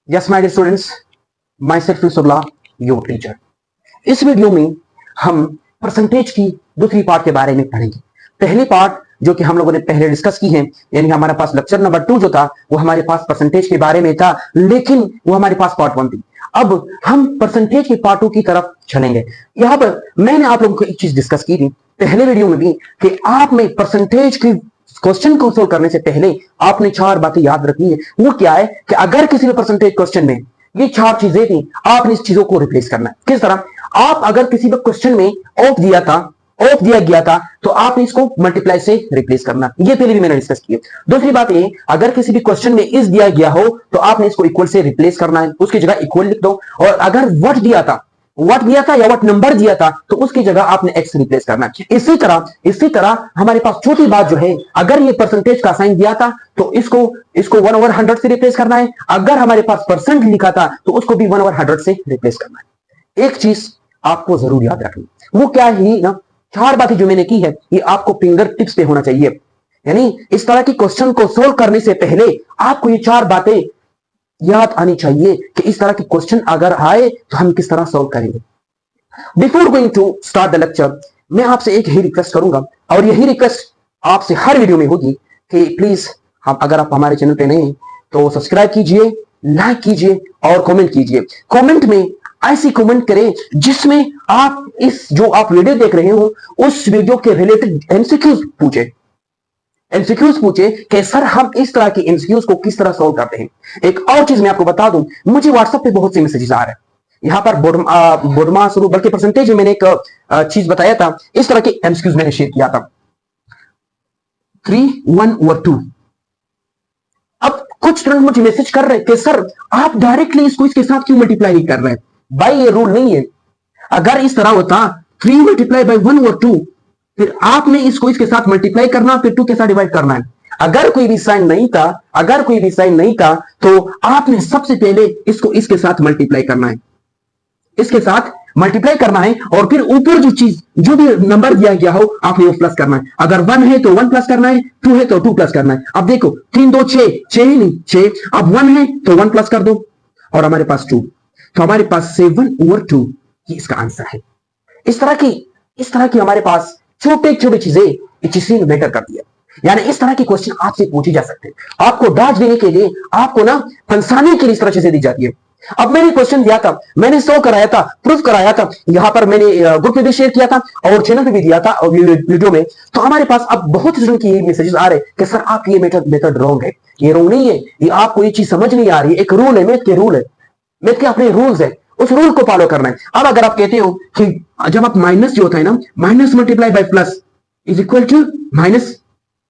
Yes my dear students, myself Surla your teacher. इस video में हम परसेंटेज की दूसरी पार्ट के बारे में पढ़ेंगे। पहली पार्ट जो कि हम लोगों ने पहले डिस्कस की है, यानी हमारे पास लेक्चर नंबर 2 जो था वो हमारे पास परसेंटेज के बारे में था, लेकिन वो हमारे पास पार्ट 1 थी। अब हम परसेंटेज के पार्ट 2 की तरफ चलेंगे। यहाँ पर मैंने आप लोगों को एक चीज डिस्कस की थी पहले वीडियो में भी कि आप में परसेंटेज की क्वेश्चन को सोल्व करने से पहले आपने 4 बातें याद रखनी है। वो क्या है कि अगर किसी भी परसेंटेज क्वेश्चन में ये 4 चीजें थी, आपने इस चीजों को रिप्लेस करना है। किस तरह? आप अगर किसी भी क्वेश्चन में ऑफ दिया गया था तो आपने इसको मल्टीप्लाई से रिप्लेस करना। ये पहले भी मैंने डिस्कस किया। दूसरी बात ये, अगर किसी भी क्वेश्चन में इस दिया गया हो तो आपने इसको इक्वल से रिप्लेस करना है, उसकी जगह इक्वल लिख दो। और अगर व्हाट दिया था या व्हाट नंबर दिया था तो उसकी जगह आपने एक्स रिप्लेस करना है। इसी तरह हमारे पास चौथी बात जो है, अगर ये परसेंटेज का साइन दिया था तो इसको 1/100 से रिप्लेस करना है। अगर हमारे पास परसेंट लिखा था तो उसको भी 1/100 से रिप्लेस करना है। एक चीज आपको जरूर याद रखनी, वो क्या है ना, 4 बातें जो मैंने की है ये आपको फिंगर टिप्स पे होना चाहिए। यानी इस तरह की क्वेश्चन को सोल्व करने से पहले आपको ये 4 बातें याद आनी चाहिए कि इस तरह के क्वेश्चन अगर आए तो हम किस तरह सोल्व करेंगे। Before going to start the lecture, मैं आपसे एक ही रिक्वेस्ट करूंगा, और यही रिक्वेस्ट आपसे हर वीडियो में होगी कि प्लीज अगर आप हमारे चैनल पे नए हैं तो सब्सक्राइब कीजिए, लाइक कीजिए और कमेंट कीजिए। कमेंट में ऐसी कमेंट करें जिसमें आप इस जो आप वीडियो देख रहे हो उस वीडियो के रिलेटेड एमसीक्यूज पूछे कि सर हम इस तरह के एमसीक्यूज को किस तरह सॉल्व करते हैं। एक और चीज मैं आपको बता दूं, मुझे व्हाट्सएप पे बहुत से मैसेजेस आ रहे हैं। यहाँ पर बोर्डमा शुरू बल्कि परसेंटेज में मैंने एक चीज बताया था, इस तरह के एमसीक्यूज मैंने शेयर किया था 3, 1 और 2। अब कुछ स्टूडेंट मुझे मैसेज कर रहे हैं कि सर आप डायरेक्टली इसको इसके साथ क्यों मल्टीप्लाई नहीं कर रहे हैं। भाई ये रूल नहीं है। अगर इस तरह होता 3 मल्टीप्लाई बाई 1 और 2, फिर आपने इसको इसके साथ मल्टीप्लाई करना, फिर 2 के साथ डिवाइड करना है। अगर कोई भी साइन नहीं था तो आपने सबसे पहले इसको इसके साथ मल्टीप्लाई करना है, इसके साथ मल्टीप्लाई करना है, और फिर ऊपर जो भी नंबर दिया गया हो आपने वो प्लस करना है। अगर 1 है तो 1 प्लस करना है, 2 है तो 2 प्लस करना है। अब देखो 3 2 6 ही नहीं 6, अब 1 है तो 1 प्लस कर दो और हमारे पास 2, तो हमारे पास 7/2 ये इसका आंसर है। इस तरह की हमारे पास छोटे चीजें मैटर करती है। यानी इस तरह के क्वेश्चन आपसे पूछे जा सकते हैं। आपको डांट देने के लिए, आपको ना फंसाने के लिए इस तरह चीजें दी जाती है। अब मैंने क्वेश्चन दिया था, मैंने सॉल्व कराया था, प्रूफ कराया था, यहां पर मैंने ग्रुप में भी शेयर किया था और चैनल पे भी दिया था और वीडियो में। तो हमारे पास अब बहुत स्टूडेंट की मैसेजेस आ रहे हैं कि सर आप ये मेथड रॉन्ग है। ये रॉन्ग नहीं है, ये आपको ये चीज समझ नहीं आ रही है। एक रूल है, मैथ के अपने रूल्स है, उस रूल को फॉलो करना है। अब अगर आप कहते हो कि जब आप माइनस जो होता है ना, minus multiply by plus is equal to minus,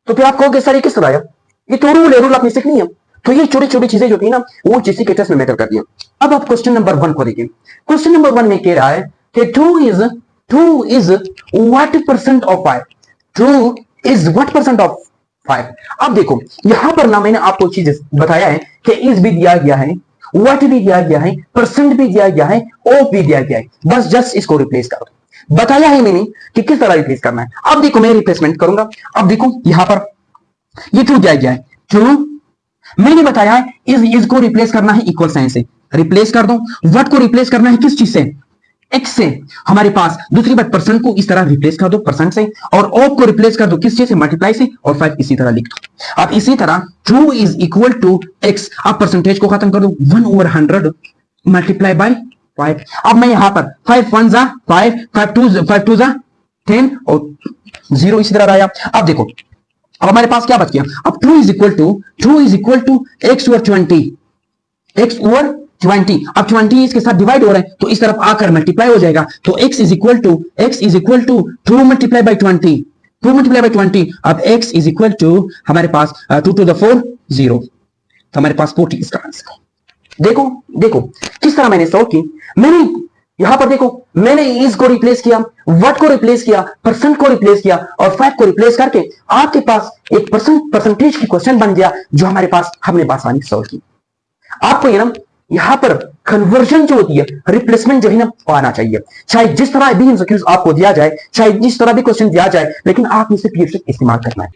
तो फिर आप कहोगे सर ये किस तरह आया, ये तो रूल है, रूल आपने सीखनी है। तो ये छोटी छोटी चीजें जो थी ना वो जिससे के टेस्ट में मैटर करती है। अब आप क्वेश्चन नंबर 1 को देखिए। क्वेश्चन नंबर 1 में कह रहा है कि 2 is what percent of 5। 2 is what percent of 5। अब देखो यहां पर ना मैंने आपको चीज बताया है कि इज भी दिया गया है, व्हाट भी दिया गया है, परसेंट भी दिया गया है, ऑफ भी दिया गया है। बस जस्ट इसको रिप्लेस कर दो। बताया है मैंने कि किस तरह रिप्लेस करना है। अब देखो मैं रिप्लेसमेंट करूंगा। अब देखो यहां पर ये 2 दिया गया है, 2 मैंने बताया है इज को रिप्लेस करना है इक्वल साइन से, रिप्लेस कर दो। व्हाट को रिप्लेस करना है किस चीज से, एक्स से। हमारे पास दूसरी बात, परसेंट को इस तरह रिप्लेस कर दो परसेंट से, और ऑफ को रिप्लेस कर दो किस चीज से, मल्टीप्लाई से, और 5 इसी तरह लिख दो। अब इसी तरह 2 इज इक्वल टू एक्स, अब परसेंटेज को खत्म कर दो, 1/100 मल्टीप्लाई बाय 5। अब मैं यहां पर 5 1 जा 5, 5 2 जा 10 और 0 इसी तरह आया। अब देखो अब हमारे पास क्या बच गया, अब 2 is equal to x over 20। अब 20 इसके साथ डिवाइड हो रहा है तो इस तरफ आकर मल्टीप्लाई हो जाएगा, तो x is equal to 2 multiply by 20। अब x इज इक्वल टू हमारे पास 2 to the 4 0, तो हमारे पास 40 इसका आंसर। देखो किस तरह मैंने सॉल्व की। मैंने यहां पर देखो मैंने इज को रिप्लेस किया, व्हाट को रिप्लेस किया, परसेंट को रिप्लेस किया और 5 को रिप्लेस करके आपके पास एक परसेंटेज की क्वेश्चन बन गया जो हमने आसानी से सॉल्व की। आपको ये ना यहां पर कन्वर्जन जो होती है, रिप्लेसमेंट जो है ना आना चाहिए। चाहे जिस तरह भी एमसीक्यूज आपको दिया जाए, चाहे जिस तरह भी क्वेश्चन दिया जाए, लेकिन आप इसे पीएफ इस्तेमाल करना है।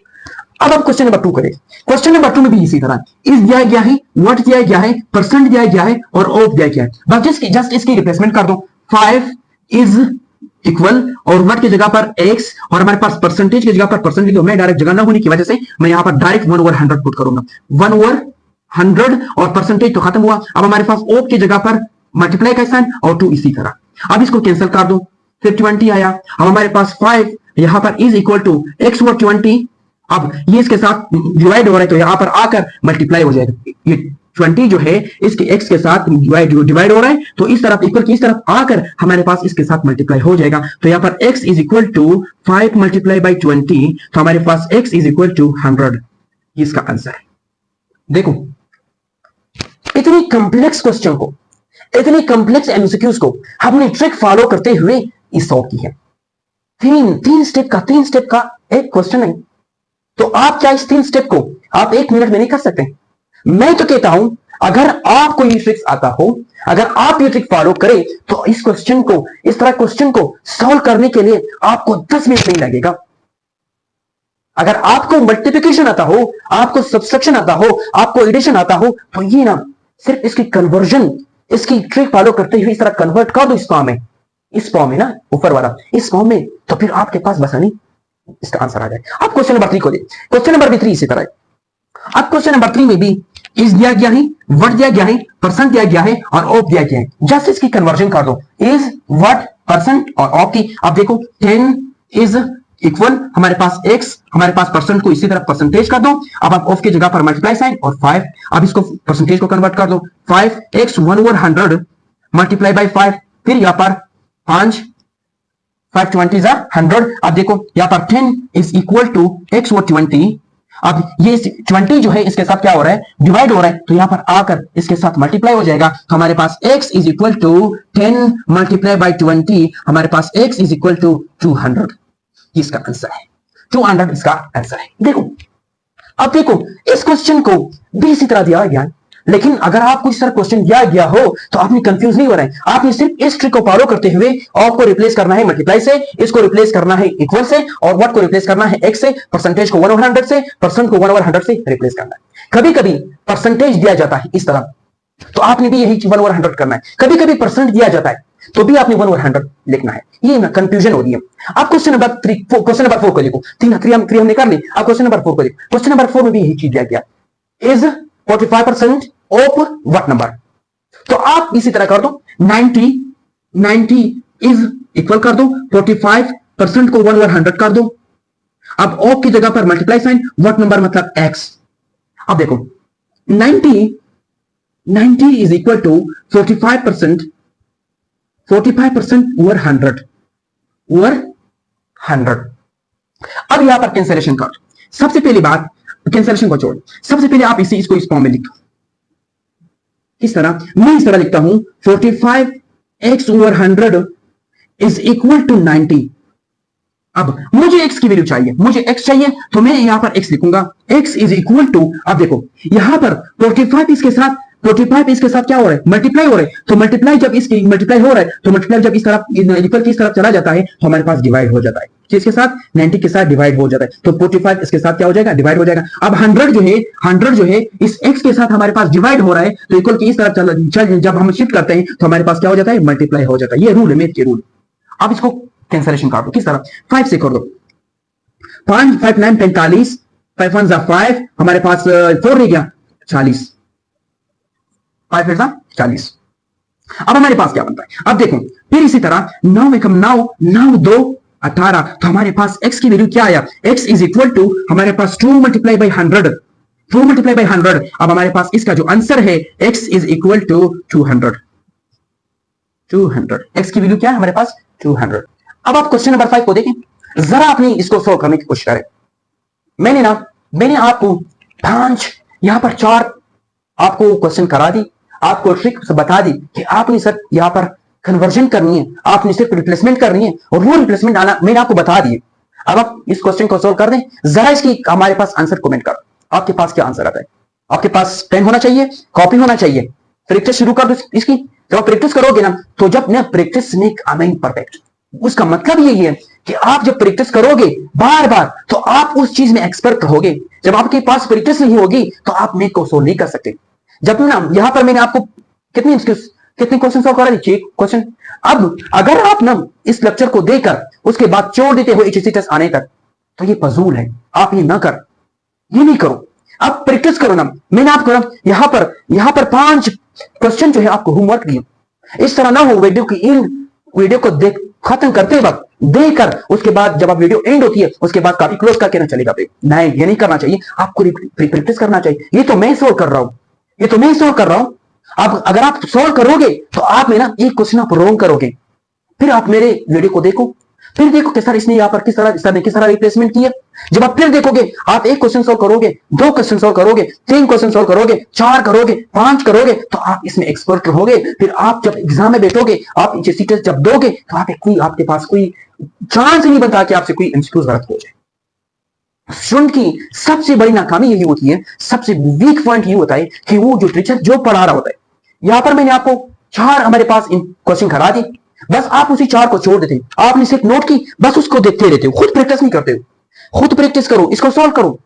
अब आप क्वेश्चन नंबर 2 करें। क्वेश्चन नंबर 2 में भी इसी तरह इज दिया गया है, व्हाट दिया गया है, परसेंट दिया गया है और ऑफ दिया गया है। बस जस्ट इसकी रिप्लेसमेंट कर दो। 5 इज इक्वल और व्हाट की जगह पर x और हमारे पास परसेंटेज की जगह पर परसेंटेज, तो मैं डायरेक्ट जगह ना होने की वजह से मैं यहां पर डायरेक्ट 1/100 पुट करूंगा। 1/100 और परसेंटेज तो खत्म हुआ। अब हमारे पास ऑफ की जगह पर मल्टीप्लाई का साइन और 2 इसी तरह। अब इसको कैंसिल कर दो, फिर 20 आया। अब हमारे पास 5 यहां पर is equal to x over 20। अब ये इसके साथ डिवाइड हो रहा है तो यहां पर आकर मल्टीप्लाई हो जाएगा। ये 20 जो है इसके x के साथ डिवाइड हो रहा है तो इस तरफ इक्वल की इस तरफ आकर हमारे पास इसके साथ मल्टीप्लाई हो जाएगा। तो यहां पर x is equal to 5 multiply by 20, तो हमारे पास x इज इक्वल टू 100। इसका आंसर है। देखो इतनी कॉम्प्लेक्स क्वेश्चन को, इतनी कॉम्प्लेक्स एमसीक्यूज को हमने ट्रिक फॉलो करते हुए इस सॉल्व की है। तीन स्टेप का एक क्वेश्चन है। तो आप क्या इस 3 स्टेप को आप 1 मिनट में नहीं कर सकते? मैं तो कहता हूं अगर आपको ये ट्रिक्स आता हो, अगर आप ये ट्रिक फॉलो करें तो इस क्वेश्चन को, इस तरह क्वेश्चन को सॉल्व करने के लिए आपको 10 मिनट नहीं लगेगा। अगर आपको मल्टीप्लिकेशन आता हो, आपको सब्सट्रैक्शन आता हो, आपको एडिशन आता हो, तो ये ना सिर्फ इसकी कन्वर्जन, इसकी ट्रिक फॉलो करते हुए इस तरह कन्वर्ट कर दो इस फॉर्म में ना ऊपर वाला, इस फॉर्म में, तो फिर आपके पास बस नहीं इसका आंसर आ जाए। अब क्वेश्चन नंबर 3 को देखिए। क्वेश्चन नंबर 3 इसी तरह है। अब क्वेश्चन नंबर 3 में भी इज दिया गया है, व्हाट दिया गया है, परसेंट दिया गया है और ऑफ दिया गया है। जस्ट इसकी कन्वर्जन कर दो, इज, व्हाट, परसेंट और ऑफ की। अब देखो 10 इज इक्वल हमारे पास x, हमारे पास परसेंट को इसी तरह परसेंटेज कर दो। अब आप ऑफ की जगह पर मल्टीप्लाई साइन और 5। अब इसको परसेंटेज को कन्वर्ट कर दो। 5x 1/100 मल्टीप्लाई बाई 5, फिर यहां पर 5 20 100। अब देखो यहां पर 10 is equal to x over 20। अब ये 20 जो है इसके साथ क्या हो रहा है, डिवाइड हो रहा है, तो यहां पर आकर इसके साथ मल्टीप्लाई हो जाएगा। तो हमारे पास x is equal to 10 multiply by 20, हमारे पास x इज इक्वल टू 200। इसका आंसर है 200, इसका आंसर है। देखो अब देखो इस क्वेश्चन को भी इसी तरह दिया गया, लेकिन अगर आपको इस तरह क्वेश्चन दिया गया हो तो आपने कंफ्यूज नहीं हो रहा है। आपने सिर्फ इस ट्रिक को फॉलो करते हुए ऑफ को रिप्लेस करना है मल्टीप्लाई से, इसको रिप्लेस करना है इक्वल से, और व्हाट को रिप्लेस करना है x से, परसेंटेज को 1/100 से, परसेंट को 1/100 से रिप्लेस करना है। कभी कभी परसेंटेज दिया जाता है इस तरह, तो आपने भी यही 1/100 करना है। कभी कभी परसेंट दिया जाता है तो भी आपने 1/100 लिखना है। ये ना कंफ्यूजन हो रही है। आप क्वेश्चन नंबर 4 को लिखो। 3 हमने कर ली। अब क्वेश्चन नंबर 4 को लिखो। क्वेश्चन नंबर 4 में भी यही चीज दिया गया, इज 45% ऑफ व्हाट नंबर। तो आप इसी तरह कर दो, 90 इज इक्वल कर दो 45% को 1/100 कर दो। अब ऑफ की जगह पर मल्टीप्लाई साइन, व्हाट नंबर मतलब x। अब देखो 90 इज इक्वल टू 45% ओवर 100। अब यहां पर कैंसिलेशन कर दो। सबसे पहली बात, कैंसिलेशन को छोड़, सबसे पहले आप इसको इस फॉर्म में लिखो। इस तरह मैं इस तरह लिखता हूं 45x over 100 is equal to 90। अब मुझे x की वैल्यू चाहिए, मुझे x चाहिए, तो मैं यहां पर x लिखूंगा। x इज इक्वल टू, अब देखो यहां पर 45 इसके साथ क्या हो रहा है, मल्टीप्लाई हो रहा है। तो मल्टीप्लाई जब इसकी मल्टीप्लाई हो रहा है, तो मल्टीप्लाई जब इस तरफ इक्वल की इस तरफ चला जाता है तो हमारे पास डिवाइड हो जाता है। किसके साथ, 90 के साथ डिवाइड हो जाता है। तो 45 इसके साथ क्या हो जाएगा, डिवाइड हो जाएगा। अब 100 जो है इस x के साथ हमारे पास डिवाइड हो रहा है, तो इक्वल की इस तरफ जब हम शिफ्ट करते हैं तो हमारे पास क्या हो जाता है, मल्टीप्लाई हो जाता है। ये रूल है, मैथ के रूल। अब इसको कैंसिलेशन कर दो। किस तरह, 5 से कर दो। 5 5 9 45, 5 1 5, हमारे पास 4 रह गया 40, 5 फिर 40। अब हमारे पास क्या बनता है, अब देखो फिर इसी तरह 9 एकम 9, 9 2 18, तो हमारे पास x की वैल्यू क्या आया, x इज इक्वल टू हमारे पास 2 मल्टीप्लाई बाई 100, 2 मल्टीप्लाई बाई 100। अब हमारे पास इसका जो आंसर है x is equal to 200। x की वैल्यू क्या है हमारे पास, 200। अब आप क्वेश्चन नंबर 5 को देखें, जरा आपने इसको सॉल्व करने की कोशिश करें। मैंने आपको 5 यहां पर 4 आपको क्वेश्चन करा दी, आपको ट्रिक बता दी कि आपने सर यहां पर कन्वर्जन करनी है, आपने सिर्फ रिप्लेसमेंट करनी है, और वो रिप्लेसमेंट आना मैंने आपको बता दिए। अब आप इस क्वेश्चन को सॉल्व कर दें, जरा इसकी हमारे पास आंसर कमेंट करो, आपके पास क्या आंसर आता है। आपके पास पेन होना चाहिए, कॉपी होना चाहिए, प्रैक्टिस शुरू कर दो इसकी। जब आप प्रैक्टिस करोगे ना, तो जब ना practice make a man perfect, उसका मतलब यही है कि आप जब प्रैक्टिस करोगे बार बार तो आप उस चीज में एक्सपर्ट रहोगे। जब आपके पास प्रैक्टिस नहीं होगी तो आप मैथ को सोल्व नहीं कर सकते। जब ना यहां पर मैंने आपको कितने क्वेश्चन सॉल्व करा दिए, क्वेश्चन। अब अगर आप ना इस लेक्चर को देकर उसके बाद छोड़ देते हो एचएससी टेस्ट आने तक, तो ये फजूल है। आप ये ना कर, ये नहीं करो, आप प्रैक्टिस करो ना। मैंने आपको ना यहां पर 5 क्वेश्चन जो है आपको होमवर्क दिए। इस तरह ना हो वीडियो को देख खत्म करते वक्त देखकर उसके बाद जब आप वीडियो एंड होती है उसके बाद कॉपी क्लोज करके ना चलेगा। नहीं, ये नहीं करना चाहिए, आपको प्रैक्टिस करना चाहिए। ये तो मैं सोल्व कर रहा हूं, अब अगर आप सोल्व करोगे तो आप में ना एक क्वेश्चन आप रॉन्ग करोगे, फिर आप मेरे वीडियो को देखो, फिर देखो कि सर इसने यहां पर किस तरह रिप्लेसमेंट किया। जब आप फिर देखोगे, आप एक क्वेश्चन सोल्व करोगे, 2 क्वेश्चन सोल्व करोगे, 3 क्वेश्चन सोल्व करोगे, 4 करोगे, 5 करोगे, तो आप इसमें एक्सपर्ट रहोगे। फिर आप जब एग्जाम में बैठोगे, आप एचएससी टेस्ट जब दोगे तो आपके पास कोई चांस नहीं बनता कि आपसे कोई एमसीक्यू गलत हो जाए। स्टूडेंट की सबसे बड़ी नाकामी यही होती है, सबसे वीक पॉइंट ये होता है कि वो जो टीचर जो पढ़ा रहा होता है, यहां पर मैंने आपको 4 हमारे पास क्वेश्चन खड़ा दिए, बस आप उसी 4 को छोड़ देते हो, आपने सिर्फ नोट की, बस उसको देखते रहते हो, खुद प्रैक्टिस नहीं करते हो। खुद प्रैक्टिस करो, इसको सॉल्व करो।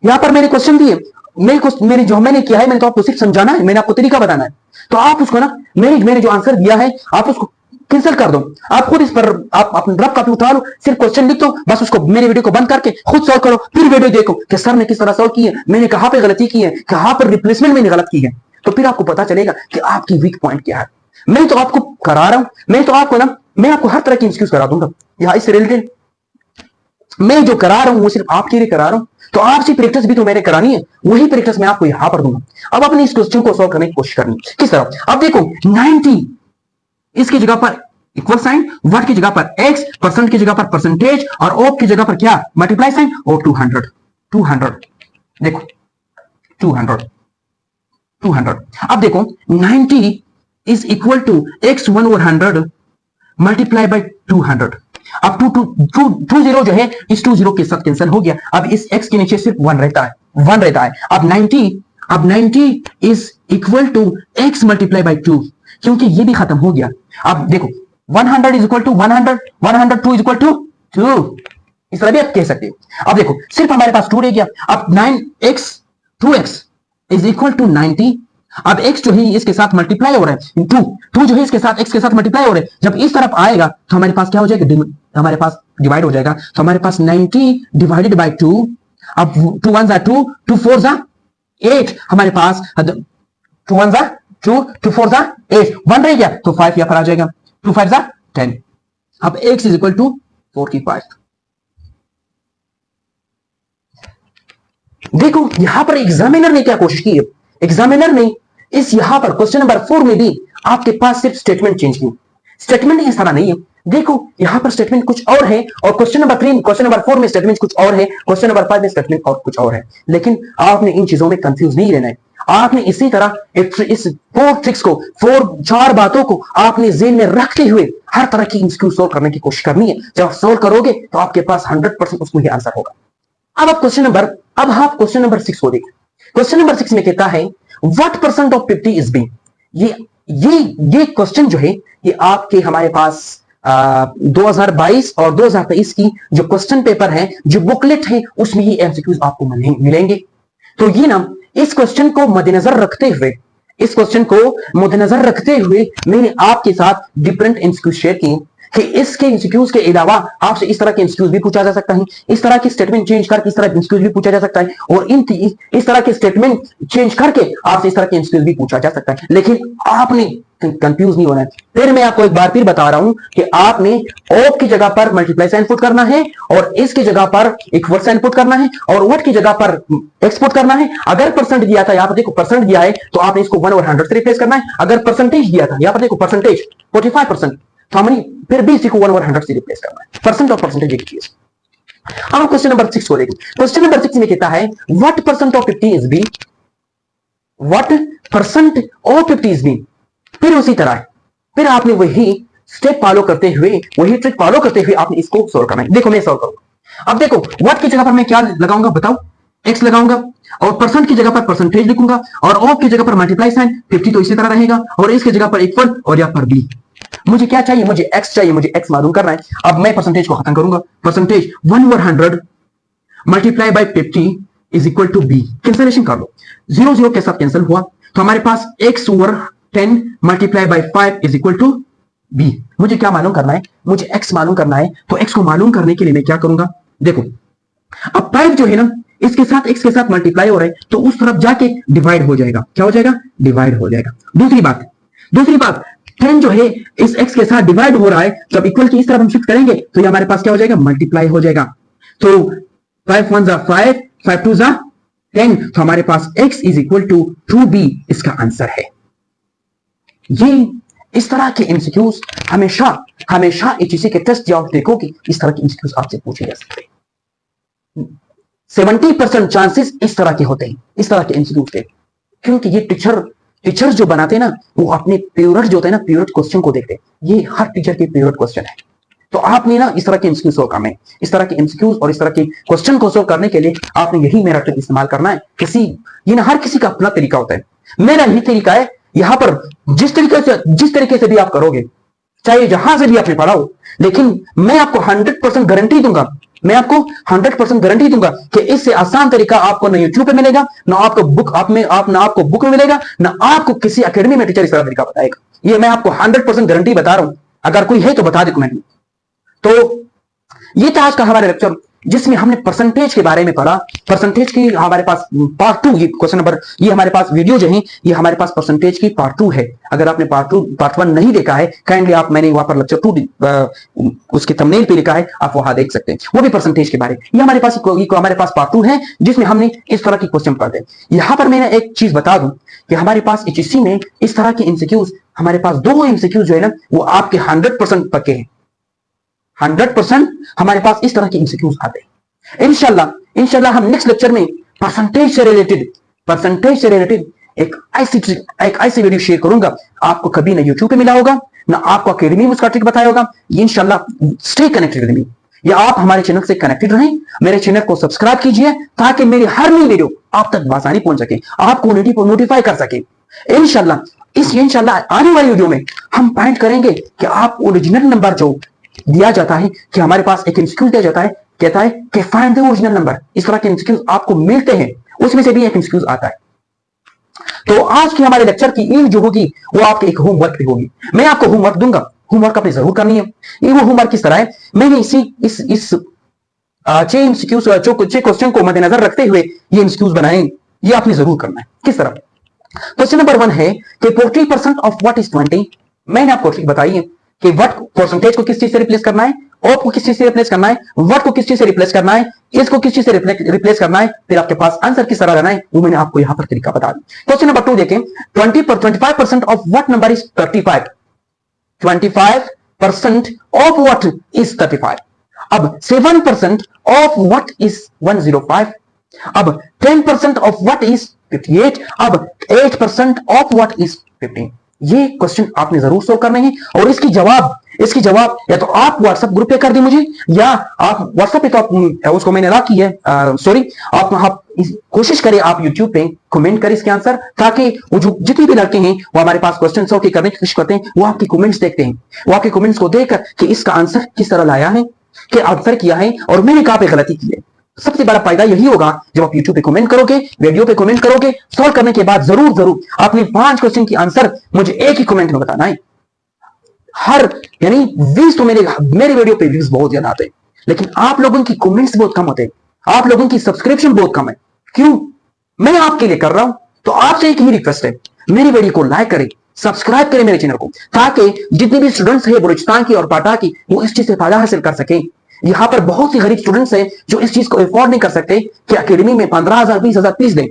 यहां पर मेरे क्वेश्चन दिए, मैंने जो मैंने किया है, मैंने तो आपको सिर्फ समझाना है, मैंने आपको तरीका बताना है। तो आप उसको ना मैंने जो आंसर दिया है आप उसको कैंसिल कर दो। आप खुद इस पर आप अपना रफ कॉपी उठा लो, सिर्फ क्वेश्चन लिख दो, बस उसको मेरे वीडियो को बंद करके खुद सॉल्व करो। फिर वीडियो देखो कि सर ने किस तरह सॉल्व की है, मैंने कहां पे गलती की है, कहां पर रिप्लेसमेंट मैंने गलत की है। तो फिर आपको पता चलेगा कि आपकी वीक पॉइंट क्या है। मैं तो आपको करा रहा हूं, मैं आपको हर तरह की एक्सक्यूज करा दूंगा यहां इससे रिलेटेड। मैं जो करा रहा हूं वो सिर्फ आपके लिए करा रहा हूं, तो आपसी प्रैक्टिस भी तो मैंने करानी है, वही प्रैक्टिस मैं आपको यहां पर दूंगा। अब अपने इस क्वेश्चन को सॉल्व करने की कोशिश करनी किस तरह। अब देखो 90 इसकी जगह पर इक्वल साइन, वर्ड की जगह पर एक्स, परसेंट की जगह पर परसेंटेज और ऑफ की जगह पर क्या मल्टीप्लाई साइन और 200 देखो 200। अब देखो 90 is equal to x1 over 100 multiply by 200। अब 20 जो है इस 20 के साथ कैंसिल हो गया। अब इस x के नीचे सिर्फ 1 रहता है। अब 90 is equal to x multiply by 2, क्योंकि ये भी खत्म हो गया। अब देखो 100 is equal to 102 is equal to 2, इस तरह भी आप कह सकते हो। अब देखो सिर्फ हमारे पास 2 रह गया। अब 2x इज इक्वल टू 90। अब x जो है इसके साथ मल्टीप्लाई हो रहा है, 2 जो है इसके साथ x के साथ मल्टीप्लाई हो रहा है। जब इस तरफ आएगा तो हमारे पास क्या हो जाएगा, हमारे पास डिवाइड हो जाएगा। तो हमारे पास 90 डिवाइडेड बाय 2। अब 2 1 2, 2 4 8, हमारे पास 2 1 2, 2 4 8, 1 रह गया तो 5 यहां पर आ जाएगा, 2 5 10। अब x इज इक्वल टू 45। देखो यहां पर एग्जामिनर ने क्या कोशिश की है, एग्जामिनर ने इस यहां पर क्वेश्चन नंबर 4 में भी आपके पास सिर्फ स्टेटमेंट चेंज की। स्टेटमेंट इस तरह नहीं है, देखो यहां पर स्टेटमेंट कुछ और है और क्वेश्चन नंबर 4 में स्टेटमेंट कुछ और है, क्वेश्चन नंबर 5 में स्टेटमेंट और कुछ और है। लेकिन आपने इन चीजों में कंफ्यूज नहीं रहना है। आपने इसी तरह इस 4 ट्रिक्स को 4 बातों को आपने ज़हन में रखते हुए हर तरह की एमसीक्यू सॉल्व करने की कोशिश करनी है। जब आप सॉल्व करोगे तो आपके पास 100% उसमें ही आंसर होगा। अब आप क्वेश्चन नंबर 6 को देखिए। क्वेश्चन नंबर 6 में कहता है what percent of 50 is B. ये क्वेश्चन जो है ये आपके हमारे पास 2022 और 2023 की जो क्वेश्चन पेपर है, जो बुकलेट है, उसमें ये एमसीक्यूज आपको मिलेंगे। तो ये ना इस क्वेश्चन को मद्देनजर रखते हुए मैंने आपके साथ डिफरेंट एमसीक्यूज शेयर किए कि इसके एमसीक्यूज के अलावा आपसे इस तरह के एमसीक्यूज भी पूछा जा सकता है, इस तरह के स्टेटमेंट चेंज करके इस तरह के एमसीक्यूज भी पूछा जा सकता है, और इस तरह के स्टेटमेंट चेंज करके आपसे इस तरह के एमसीक्यूज भी पूछा जा सकता है। लेकिन आपने कंफ्यूज नहीं होना है। फिर मैं आपको एक बार फिर बता रहा हूं कि आपने ऑफ की जगह पर मल्टीप्लाई साइन पुट करना है और इस की जगह पर इक्वल साइन पुट करना है और व्हाट की जगह पर एक्स पुट करना है। अगर परसेंट दिया था, यहां पर देखो परसेंट दिया है तो आपने इसको 1 और 100 से रिप्लेस करना है। अगर परसेंटेज दिया था, यहां पर देखो परसेंटेज 45%, तो हमने फिर भी इसी को 1 और 100 से रिप्लेस करना है। परसेंट और परसेंटेज एक चीज। अब क्वेश्चन नंबर 6 को देखें। क्वेश्चन नंबर 6 में कहता है what percent of 50 is B, what percent of 50 is B. फिर उसी तरह फिर आपने वही स्टेप फॉलो करते हुए, वही ट्रिक फॉलो करते हुए आपने इसको सॉल्व करना है। देखो मैं सॉल्व करूंगा। अब देखो व्हाट की जगह पर मैं क्या लगाऊंगा बताओ, एक्स लगाऊंगा और परसेंट की जगह पर परसेंटेज लिखूंगा और ऑफ की जगह पर मल्टीप्लाई साइन 50 तो इसी तरह रहेगा और इसकी जगह पर इक्वल और यहां पर बी। मुझे क्या चाहिए, मुझे x चाहिए, मुझे x मालूम करना है। अब मैं परसेंटेज को खत्म करूंगा। Percentage 1/100 multiply by 50 is equal to b। Cancellation कर लो, 0 0 के साथ कैंसिल हुआ, तो हमारे पास x/10 multiply by 5 is equal to b। मुझे क्या मालूम करना है, मुझे x मालूम करना है। तो x को मालूम करने के लिए मैं क्या करूंगा, देखो अब 5 जो है ना इसके साथ x के साथ मल्टीप्लाई हो रहा है, तो उस तरफ जाके डिवाइड हो जाएगा। क्या हो जाएगा, डिवाइड हो जाएगा। दूसरी बात 10 जो है इस x के साथ डिवाइड हो रहा है, जब इक्वल की इस तरफ हम शिफ्ट करेंगे तो ये हमारे पास क्या हो जाएगा, मल्टीप्लाई हो जाएगा। तो 5 1 5, 5 2 10, तो हमारे पास x is equal to 2b इसका आंसर है। ये इस तरह के एमसीक्यूज हमेशा एचईसी के टेस्ट जब देखोगे इस तरह के एमसीक्यूज आपसे पूछे जा सकते हैं। 70% चांसेस इस तरह के होते हैं, इस तरह के एमसीक्यूज के, क्योंकि ये टीचर जो बनाते हैं ना वो अपने फेवरेट जो होते हैं ना फेवरेट क्वेश्चन को देखते हैं। ये हर टीचर के फेवरेट क्वेश्चन है। तो आपने ना इस तरह के एमसीक्यूज सोल्व करना है, इस तरह के एमसीक्यूज और इस तरह के क्वेश्चन को सोल्व करने के लिए आपने यही मेरा ट्रिक इस्तेमाल करना है। ये ना हर किसी का अपना तरीका होता है, मेरा यही तरीका है। यहां पर जिस तरीके से भी आप करोगे, चाहे जहां से भी आपने पढ़ा हो, लेकिन मैं आपको 100% गारंटी दूंगा, मैं आपको 100% गारंटी दूंगा कि इससे आसान तरीका आपको ना यूट्यूब पे मिलेगा, ना आपको बुक में मिलेगा, ना आपको किसी एकेडमी में टीचर इस तरह तरीका बताएगा। ये मैं आपको 100% गारंटी बता रहा हूं। अगर कोई है तो बता दे कमेंट में। तो ये था आज का हमारा लेक्चर, जिसमें हमने परसेंटेज के बारे में पढ़ा। परसेंटेज की हमारे पास पार्ट 2, ये क्वेश्चन नंबर, ये हमारे पास वीडियो जो है ये हमारे पास परसेंटेज की पार्ट 2 है। अगर आपने पार्ट 1 नहीं देखा है, काइंडली आप, मैंने वहां पर लेक्चर 2 उसके थंबनेल पे लिखा है, आप वहां देख सकते हैं, वो भी परसेंटेज के बारे में। ये हमारे पास पार्ट 2 है जिसमें हमने इस तरह की क्वेश्चन पढ़ते। यहां पर मैंने एक चीज बता दूं कि हमारे पास एचईसी में इस तरह के एमसीक्यूज, हमारे पास 2 एमसीक्यूज जो है ना वो आपके 100% पक्के हैं। 100% हमारे पास इस तरह के एमसीक्यूज आते हैं। इंशाल्लाह हम नेक्स्ट लेक्चर में परसेंटेज से रिलेटेड एक ऐसी वीडियो शेयर करूंगा, आपको कभी ना यूट्यूब पे मिला होगा, ना आपको अकेडमी में उसका ट्रिक बताया होगा। इंशाल्लाह स्टे कनेक्टेड विद मी, या आप हमारे चैनल से कनेक्टेड रहें। मेरे चैनल को सब्सक्राइब कीजिए ताकि मेरी हर नई वीडियो आप तक आसानी पहुंच सके, आपको नोटिफाई कर सके। इंशाल्लाह आने वाली वीडियो में हम पॉइंट करेंगे कि आप ओरिजिनल नंबर जो दिया जाता है, कि हमारे पास एक एमसीक्यू दिया जाता है, कहता है कि फाइंड द ओरिजिनल नंबर। इस तरह के एमसीक्यूज आपको मिलते हैं, उसमें से भी एक एमसीक्यूज आता है। तो आज की हमारे लेक्चर की ईद जो होगी वो आपके एक होमवर्क पे होगी। मैं आपको होमवर्क दूंगा, होमवर्क आपने जरूर करनी है। ये वो होमवर्क किस तरह है, मैंने इस 6 एमसीक्यूज, 6 क्वेश्चन को मद्देनजर रखते हुए ये एमसीक्यूज बनाए। ये आपने जरूर करना है। किस तरह, क्वेश्चन नंबर 1 है कि 40% ऑफ व्हाट इज 20। मैंने आपको ट्रिक बताई है कि व्हाट परसेंटेज को किस चीज से रिप्लेस करना है, ऑफ को किस चीज से रिप्लेस करना है, व्हाट को किस चीज से रिप्लेस करना है, इसको किस चीज से रिप्लेस करना है, फिर आपके पास आंसर किस तरह लाना है, वो मैंने आपको यहां पर तरीका बता दिया। क्वेश्चन नंबर 2 देखें, 25% of what number is 35। 25% of what is 35। अब 7% ऑफ व्हाट इज 105। अब 10% ऑफ व्हाट इज 58। अब 8% ऑफ व्हाट इज 15। ये क्वेश्चन आपने जरूर सोल्व करने हैं, और इसकी जवाब या तो आप व्हाट्सएप ग्रुप पे कर दी मुझे, या आप व्हाट्सएप पे तो आप उसको मैंने ला की है, सॉरी, आप कोशिश करें आप यूट्यूब पे कमेंट करें इसके आंसर, ताकि वो जो जितने भी लड़के हैं वो हमारे पास क्वेश्चन सॉल्व करने की कोशिश करते हैं, वो आपके कमेंट्स देखते हैं, वो आपके कमेंट्स को देखकर कि इसका आंसर किस तरह लाया है, कि आंसर किया है और मैंने कहां पे गलती की है। सबसे बड़ा फायदा यही होगा जब आप YouTube पे कमेंट करोगे, वीडियो पे कमेंट करोगे, सॉल्व करने के बाद जरूर आपने 5 क्वेश्चन की आंसर मुझे एक ही कमेंट में बताना है। यानी व्यूज तो मेरे वीडियो पे व्यूज बहुत ज्यादा आते हैं, लेकिन आप लोगों की कमेंट्स बहुत कम होते हैं, आप लोगों की सब्सक्रिप्शन बहुत कम है। क्यों? मैं आपके लिए कर रहा हूं। तो आपसे एक ही रिक्वेस्ट है, मेरी वीडियो को लाइक करें, सब्सक्राइब करें मेरे चैनल को, ताकि जितने भी स्टूडेंट्स हैं बलूचिस्तान की और पाटा की, वो इस चीज से फायदा हासिल कर सकें। यहां पर बहुत सी गरीब स्टूडेंट्स हैं जो इस चीज को अफोर्ड नहीं कर सकते कि अकेडमी में 15,000 20,000 फीस दें।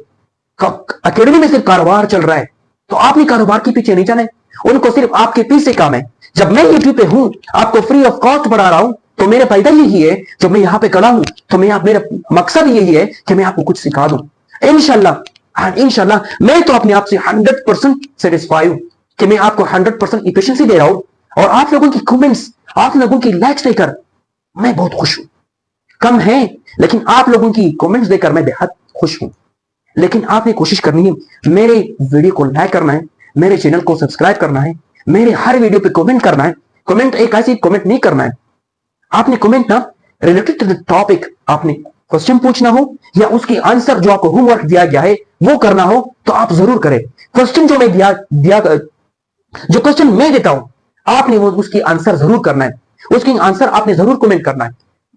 अकेडमी में सिर्फ कारोबार चल रहा है, तो आपने कारोबार के पीछे नहीं जाना है, उनको सिर्फ आपके फीस से काम है। जब मैं यूट्यूब पे हूं, आपको फ्री ऑफ कॉस्ट पढ़ा रहा हूं, तो मेरा फायदा यही है। जब मैं यहां पे खड़ा हूं तो मेरा मकसद यही है कि मैं आपको कुछ सिखा दूं। इंशाल्लाह मैं तो अपने आप से 100% सेटिस्फाई हूं कि मैं आपको 100% एफिशिएंसी दे रहा हूं, और आप लोगों की कमेंट्स, आप लोगों की लाइक्स देकर मैं बहुत खुश हूं। कम है, लेकिन आप लोगों की कमेंट्स देकर मैं बेहद खुश हूं। लेकिन आपने कोशिश करनी है, मेरे वीडियो को लाइक करना है, मेरे चैनल को सब्सक्राइब करना है, मेरे हर वीडियो पे कमेंट करना है, कमेंट एक ऐसी कमेंट नहीं करना है, आपने कमेंट ना रिलेटेड टू द टॉपिक, आपने क्वेश्चन पूछना हो या उसकी आंसर जो आपको होमवर्क दिया गया है वो करना हो तो आप जरूर करें। क्वेश्चन जो मैं दिया जो क्वेश्चन मैं देता हूं आपने वो उसकी आंसर जरूर करना है, उसकी आंसर आपने जरूर कमेंट करना है।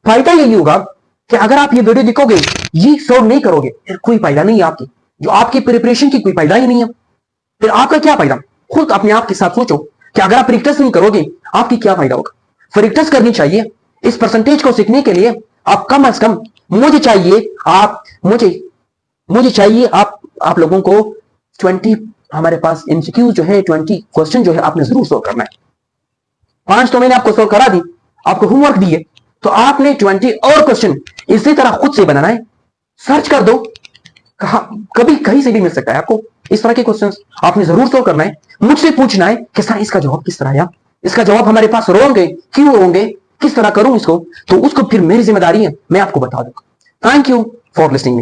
फायदा यही होगा कि अगर आप ये वीडियो देखोगे, ये सॉल्व नहीं करोगे, फिर कोई फायदा नहीं है आपकी, जो आपकी प्रिपरेशन की कोई फायदा ही नहीं है, फिर आपका क्या फायदा। खुद अपने आप के साथ सोचो कि अगर आप प्रैक्टिस नहीं करोगे आपकी क्या फायदा होगा। प्रैक्टिस करनी चाहिए। इस परसेंटेज को सीखने के लिए आप कम से कम मुझे चाहिए आप लोगों को 20 हमारे पास एमसीक्यू जो है 20 क्वेश्चन जो है आपने जरूर सोल्व करना है। 5 तो मैंने आपको सोल्व करा दी, आपको होमवर्क दिए, तो आपने 20 और क्वेश्चन इसी तरह खुद से बनाना है। सर्च कर दो, कभी कहीं से भी मिल सकता है आपको इस तरह के क्वेश्चंस, आपने जरूर सोल्व करना है। मुझसे पूछना है कि सर इसका जवाब किस तरह आया, इसका जवाब हमारे पास होंगे, क्यों होंगे, किस तरह करूं इसको, तो उसको फिर मेरी जिम्मेदारी है, मैं आपको बता दूंगा। Thank you for listening.